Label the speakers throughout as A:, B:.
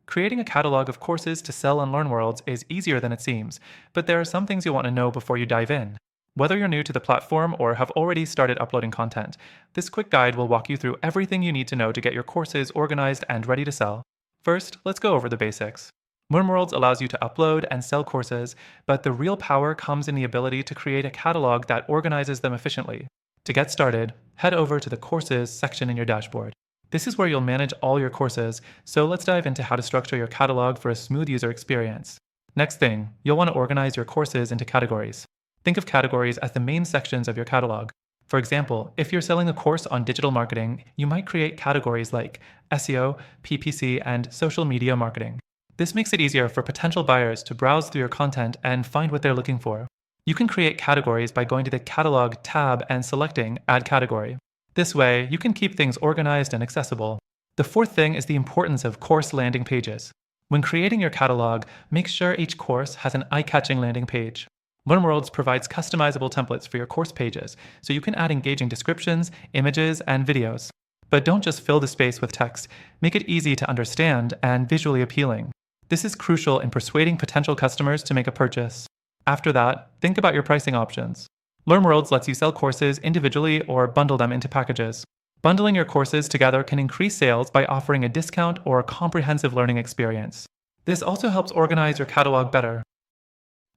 A: Creating a catalog of courses to sell on LearnWorlds is easier than it seems, but there are some things you want to know before you dive in. Whether you're new to the platform or have already started uploading content, this quick guide will walk you through everything you need to know to get your courses organized and ready to sell. First, let's go over the basics. LearnWorlds allows you to upload and sell courses, but the real power comes in the ability to create a catalog that organizes them efficiently. To get started, head over to the Courses section in your dashboard. This is where you'll manage all your courses, so let's dive into how to structure your catalog for a smooth user experience. Next thing, you'll want to organize your courses into categories. Think of categories as the main sections of your catalog. For example, if you're selling a course on digital marketing, you might create categories like SEO, PPC, and social media marketing. This makes it easier for potential buyers to browse through your content and find what they're looking for. You can create categories by going to the Catalog tab and selecting Add Category. This way, you can keep things organized and accessible. The fourth thing is the importance of course landing pages. When creating your catalog, make sure each course has an eye-catching landing page. LearnWorlds provides customizable templates for your course pages, so you can add engaging descriptions, images, and videos. But don't just fill the space with text. Make it easy to understand and visually appealing. This is crucial in persuading potential customers to make a purchase. After that, think about your pricing options. LearnWorlds lets you sell courses individually or bundle them into packages. Bundling your courses together can increase sales by offering a discount or a comprehensive learning experience. This also helps organize your catalog better.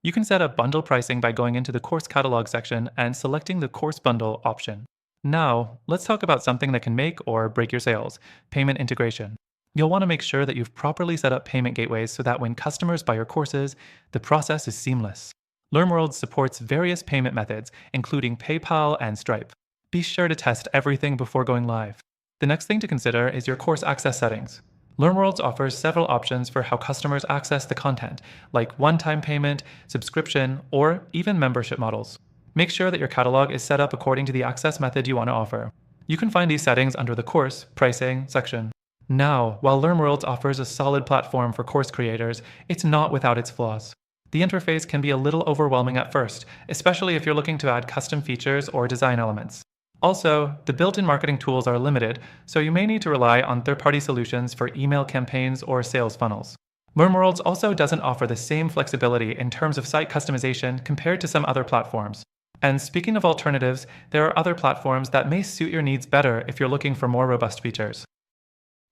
A: You can set up bundle pricing by going into the Course Catalog section and selecting the Course Bundle option. Now, let's talk about something that can make or break your sales: payment integration. You'll want to make sure that you've properly set up payment gateways so that when customers buy your courses, the process is seamless. LearnWorlds supports various payment methods, including PayPal and Stripe. Be sure to test everything before going live. The next thing to consider is your course access settings. LearnWorlds offers several options for how customers access the content, like one-time payment, subscription, or even membership models. Make sure that your catalog is set up according to the access method you want to offer. You can find these settings under the Course Pricing section. Now, while LearnWorlds offers a solid platform for course creators, it's not without its flaws. The interface can be a little overwhelming at first, especially if you're looking to add custom features or design elements. Also, the built-in marketing tools are limited, so you may need to rely on third-party solutions for email campaigns or sales funnels. LearnWorlds also doesn't offer the same flexibility in terms of site customization compared to some other platforms. And speaking of alternatives, there are other platforms that may suit your needs better if you're looking for more robust features.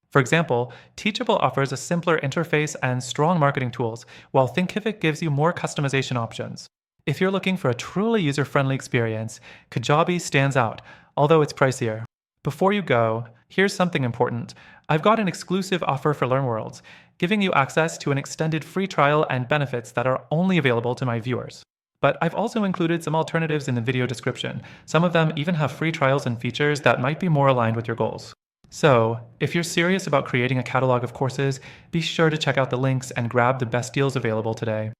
A: For example, Teachable offers a simpler interface and strong marketing tools, while Thinkific gives you more customization options. If you're looking for a truly user-friendly experience, Kajabi stands out, although it's pricier. Before you go, here's something important. I've got an exclusive offer for LearnWorlds, giving you access to an extended free trial and benefits that are only available to my viewers. But I've also included some alternatives in the video description. Some of them even have free trials and features that might be more aligned with your goals. So, if you're serious about creating a catalog of courses, be sure to check out the links and grab the best deals available today.